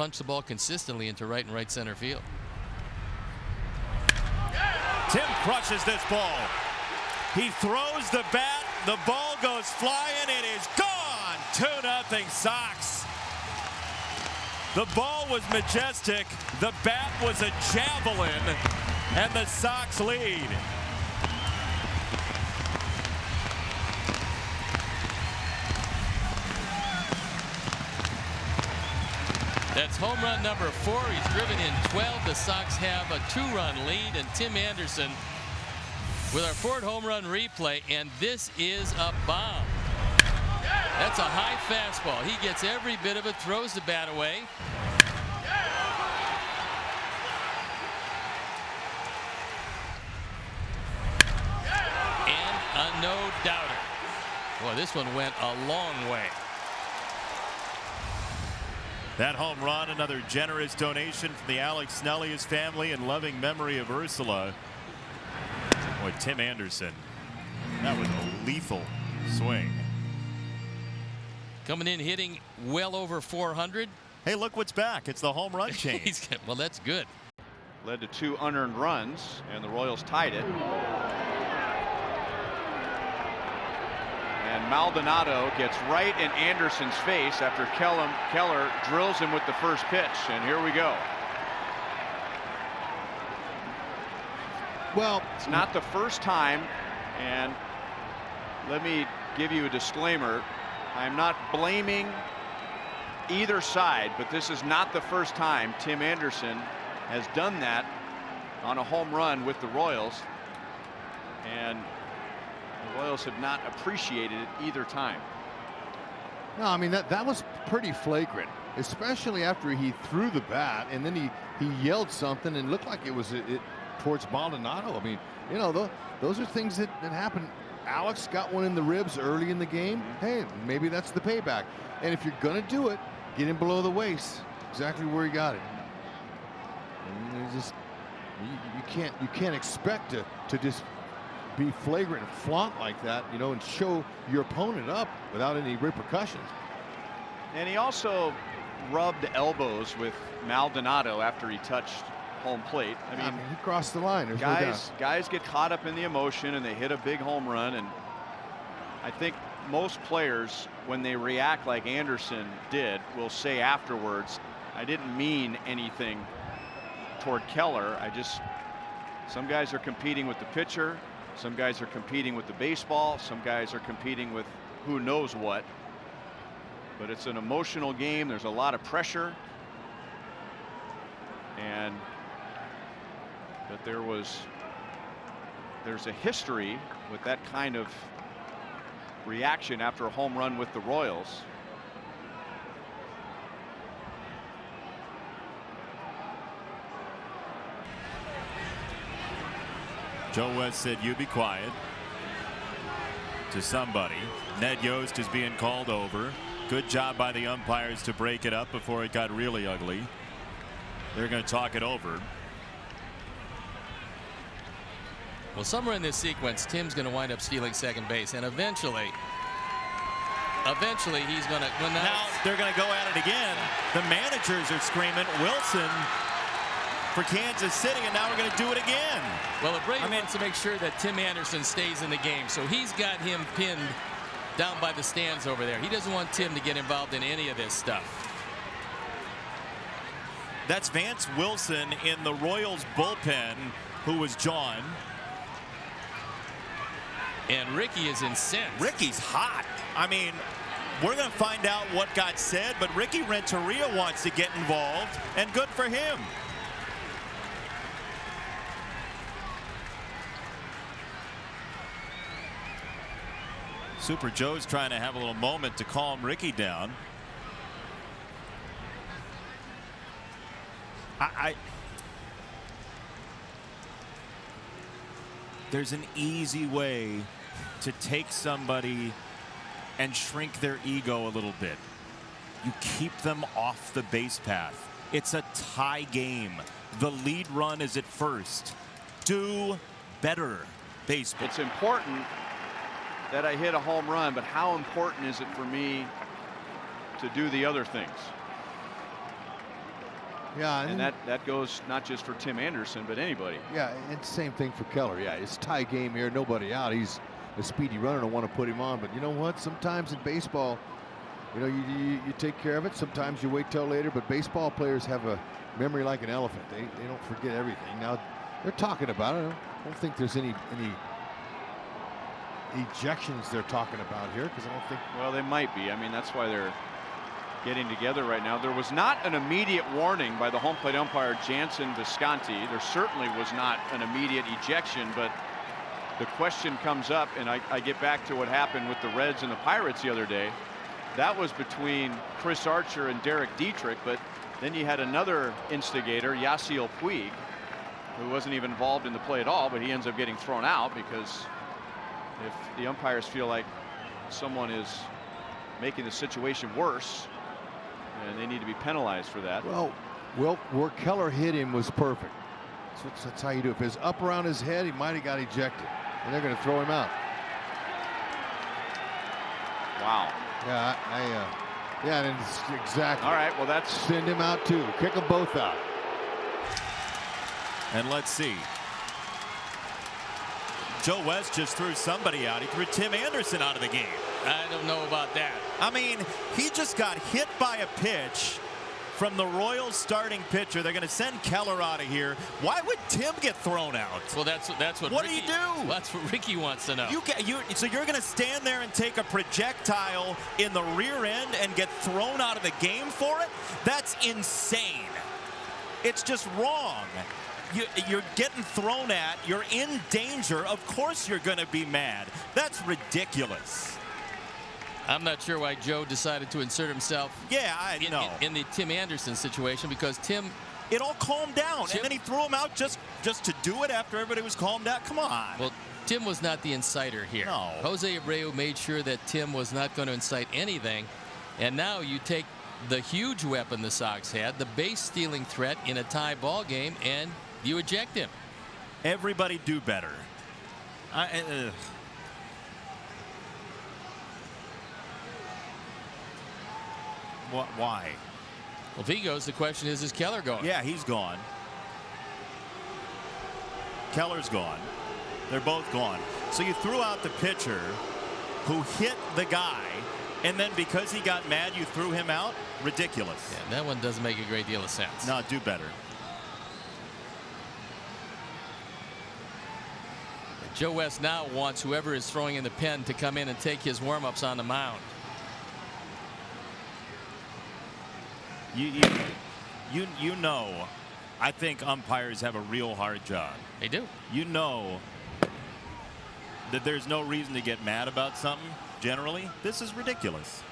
punch the ball consistently into right and right center field. Tim crushes this ball. He throws the bat. The ball goes flying. It is gone. 2-0 Sox. The ball was majestic. The bat was a javelin. And the Sox lead. That's home run number 4. He's driven in 12. The Sox have a 2-run lead, and Tim Anderson with our 4th home run replay, and this is a bomb. That's a high fastball. He gets every bit of it, throws the bat away. And a no-doubter. Boy, this one went a long way. That home run, another generous donation from the Alex Snellius family in loving memory of Ursula. Boy, Tim Anderson, that was a lethal swing. Coming in hitting well over 400. Hey, look what's back. It's the home run chain. Well, that's good. Led to 2 unearned runs, and the Royals tied it. And Maldonado gets right in Anderson's face after Keller drills him with the first pitch. And here we go. Well, it's not the first time, and let me give you a disclaimer. I'm not blaming either side, but this is not the first time Tim Anderson has done that on a home run with the Royals. And the Royals have not appreciated it either time. no, I mean that was pretty flagrant, especially after he threw the bat and then he yelled something and looked like it was towards Maldonado. I mean, you know, those are things that happen. Alex got one in the ribs early in the game. Hey, maybe that's the payback. And if you're gonna do it, get him below the waist, exactly where he got it. And just you can't expect to just be flagrant and flaunt like that, you know, and show your opponent up without any repercussions. And he also rubbed elbows with Maldonado after he touched home plate. I mean, he crossed the line. There's no doubt. Guys get caught up in the emotion and they hit a big home run, and I think most players, when they react like Anderson did, will say afterwards, I didn't mean anything toward Keller. Some guys are competing with the pitcher. Some guys are competing with the baseball. Some guys are competing with who knows what. But it's an emotional game. There's a lot of pressure. But there's a history with that kind of reaction after a home run with the Royals. Joe West said, "You be quiet," to somebody. Ned Yost is being called over. Good job by the umpires to break it up before it got really ugly. They're going to talk it over. Well, somewhere in this sequence, Tim's going to wind up stealing second base, and eventually he's going to. Now they're going to go at it again. The managers are screaming Wilson for Kansas City, and now we're going to do it again. Well, Abreu wants to make sure that Tim Anderson stays in the game, so he's got him pinned down by the stands over there. He doesn't want Tim to get involved in any of this stuff. That's Vance Wilson in the Royals bullpen, who was John. And Ricky is incensed. Ricky's hot. I mean, we're going to find out what got said, but Ricky Renteria wants to get involved, and good for him. Super Joe's trying to have a little moment to calm Ricky down. There's an easy way to take somebody and shrink their ego a little bit. You keep them off the base path. It's a tie game. The lead run is at first. Do better, baseball. It's important that I hit a home run, but how important is it for me to do the other things? Yeah, and that goes not just for Tim Anderson, but anybody. Yeah, and same thing for Keller. Yeah, it's tie game here, nobody out. He's a speedy runner. Don't want to put him on, but you know what? Sometimes in baseball, you know, you take care of it. Sometimes you wait till later. But baseball players have a memory like an elephant. They don't forget everything. Now they're talking about it. I don't think there's any ejections they're talking about here, because I don't think. Well, they might be. I mean, that's why they're getting together right now. There was not an immediate warning by the home plate umpire Jansen Visconti. There certainly was not an immediate ejection, but the question comes up, and I get back to what happened with the Reds and the Pirates the other day. That was between Chris Archer and Derek Dietrich, but then you had another instigator, Yasiel Puig, who wasn't even involved in the play at all, but he ends up getting thrown out because if the umpires feel like someone is making the situation worse, and they need to be penalized for that. Well, where Keller hit him was perfect. That's how you do it. If it's up around his head, he might have got ejected, and they're going to throw him out. Wow. Yeah, yeah, and exactly. All right, well, that's. Send him out too. Kick them both out. And let's see. Joe West just threw somebody out. He threw Tim Anderson out of the game. I don't know about that. I mean, he just got hit by a pitch from the Royals starting pitcher. They're going to send Keller out of here. Why would Tim get thrown out? Well, that's what. What Ricky, do you do? Well, that's what Ricky wants to know. So you're going to stand there and take a projectile in the rear end and get thrown out of the game for it? That's insane. It's just wrong. You're getting thrown at. You're in danger. Of course you're going to be mad. That's ridiculous. I'm not sure why Joe decided to insert himself. Yeah, I know. In the Tim Anderson situation, because Tim. It all calmed down, and then he threw him out just to do it after everybody was calmed down. Come on. Well, Tim was not the inciter here. No. Jose Abreu made sure that Tim was not going to incite anything, and now you take the huge weapon the Sox had, the base stealing threat in a tie ball game, and you eject him. Everybody do better. Why? Well, if he goes, the question is Keller going? Yeah, he's gone. Keller's gone. They're both gone. So you threw out the pitcher who hit the guy, and then because he got mad, you threw him out? Ridiculous. Yeah, that one doesn't make a great deal of sense. No, do better. Joe West now wants whoever is throwing in the pen to come in and take his warm-ups on the mound. You know, I think umpires have a real hard job. They do. You know that there's no reason to get mad about something. Generally, this is ridiculous.